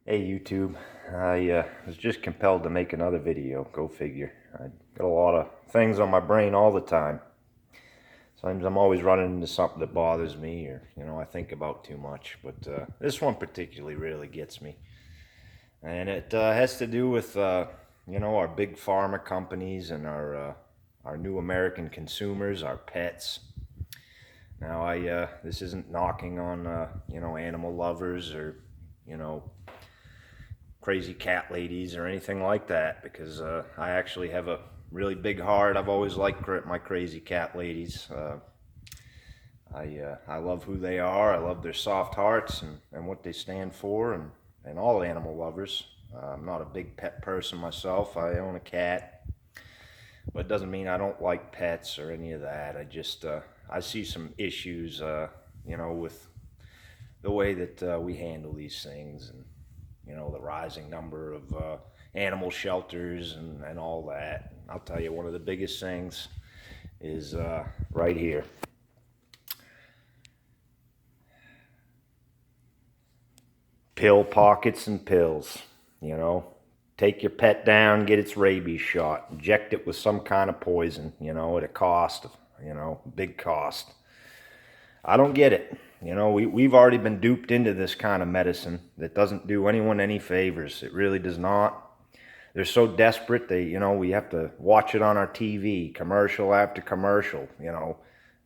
Hey YouTube, I was just compelled to make another video, go figure. I got a lot of things on my brain all the time. Sometimes I'm always running into something that bothers me or, I think about too much. But this one particularly really gets me. And it has to do with, our big pharma companies and our new American consumers, our pets. Now, this isn't knocking on, animal lovers or, you know, crazy cat ladies or anything like that, because I actually have a really big heart. I've always liked my crazy cat ladies. I love who they are. I love their soft hearts and what they stand for, and all animal lovers. I'm not a big pet person myself. I own a cat, but it doesn't mean I don't like pets or any of that. I see some issues, with the way that we handle these things, and the rising number of animal shelters and all that. I'll tell you, one of the biggest things is right here. Pill pockets and pills, Take your pet down, get its rabies shot, inject it with some kind of poison, at a cost, big cost. I don't get it. We've already been duped into this kind of medicine that doesn't do anyone any favors. It really does not. They're so desperate, we have to watch it on our TV, commercial after commercial,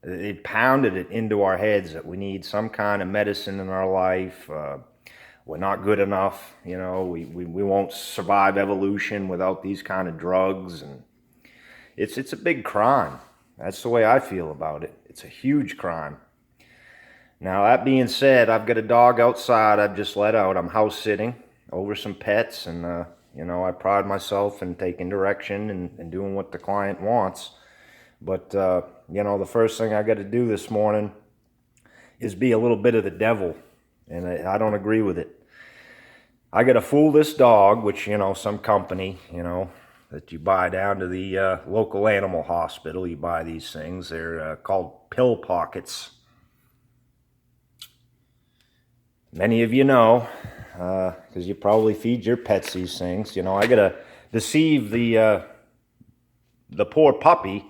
They pounded it into our heads that we need some kind of medicine in our life. We're not good enough, we won't survive evolution without these kind of drugs. And it's a big crime. That's the way I feel about it. It's a huge crime. Now, that being said, I've got a dog outside I've just let out. I'm house sitting over some pets, and, I pride myself in taking direction and doing what the client wants. But, the first thing I got to do this morning is be a little bit of the devil, and I don't agree with it. I got to fool this dog, which, some company, that you buy down to the local animal hospital. You buy these things. They're called pill pockets. Many of you know, because you probably feed your pets these things. I gotta deceive the poor puppy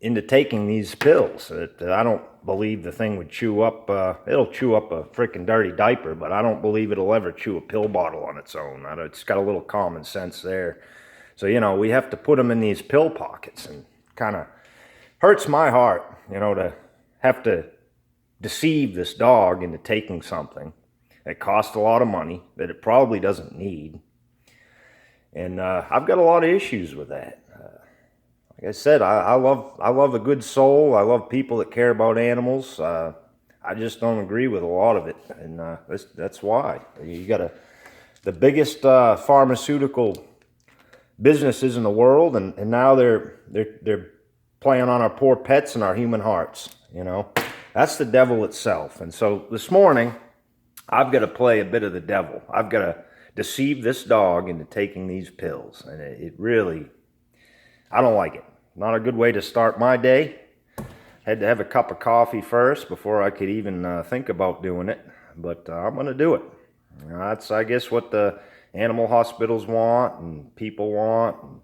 into taking these pills. That I don't believe the thing would chew up. It'll chew up a freaking dirty diaper, but I don't believe it'll ever chew a pill bottle on its own. It's got a little common sense there. So we have to put them in these pill pockets, and kind of hurts my heart, to have to deceive this dog into taking something that costs a lot of money that it probably doesn't need. And I've got a lot of issues with that. Like I said, I love a good soul. I love people that care about animals. I just don't agree with a lot of it, and that's why you got the biggest pharmaceutical businesses in the world, and now they're playing on our poor pets and our human hearts. That's the devil itself. And so this morning, I've got to play a bit of the devil. I've got to deceive this dog into taking these pills. And it really, I don't like it. Not a good way to start my day. Had to have a cup of coffee first before I could even think about doing it. But I'm going to do it. That's, I guess, what the animal hospitals want and people want. And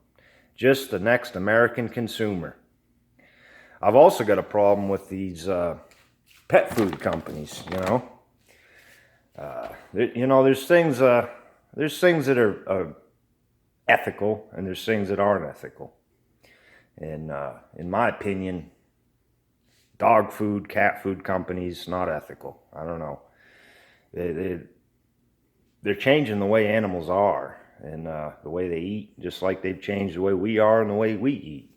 just the next American consumer. I've also got a problem with these pet food companies, there's things that are ethical, and there's things that aren't ethical. And in my opinion, dog food, cat food companies, not ethical. I don't know. They're changing the way animals are and the way they eat, just like they've changed the way we are and the way we eat.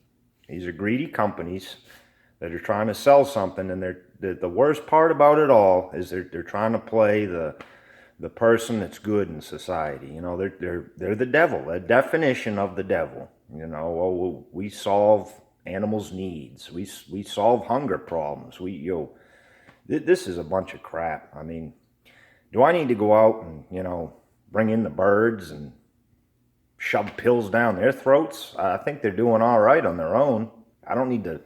These are greedy companies that are trying to sell something, and the worst part about it all is they're trying to play the person that's good in society. They're the devil, a definition of the devil. We solve animals' needs. We solve hunger problems. This is a bunch of crap. I mean, do I need to go out and bring in the birds and shove pills down their throats? I think they're doing all right on their own. I don't need to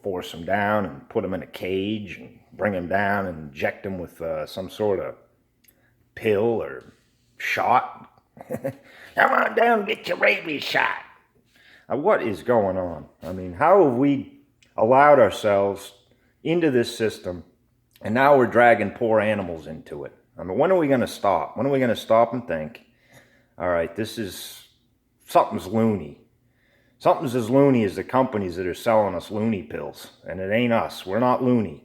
force them down and put them in a cage and bring them down and inject them with some sort of pill or shot. Come on down, get your rabies shot. What is going on? I mean, how have we allowed ourselves into this system, and now we're dragging poor animals into it? I mean, when are we going to stop? When are we going to stop and think, all right, something's loony. Something's as loony as the companies that are selling us loony pills, and it ain't us. We're not loony.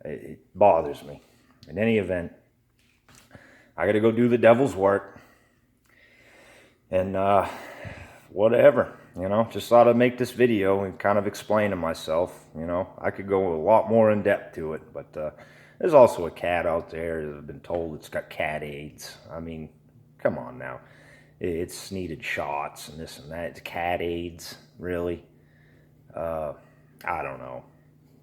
It bothers me. In any event, I got to go do the devil's work. And whatever, just thought I'd make this video and kind of explain to myself. I could go a lot more in depth to it, but there's also a cat out there that I've been told it's got cat AIDS. I mean, come on now. It's needed shots and this and that. It's cat AIDS, really? I don't know.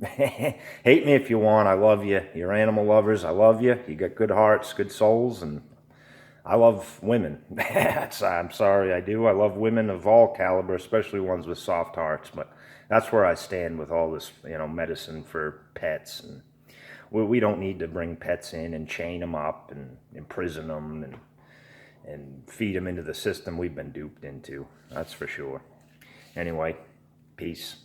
Hate me if you want. I love you. You're animal lovers. I love you. You got good hearts, good souls, and I love women. I'm sorry, I do. I love women of all caliber, especially ones with soft hearts. But that's where I stand with all this, medicine for pets. And we don't need to bring pets in and chain them up and imprison them and feed them into the system we've been duped into. That's for sure. Anyway, peace.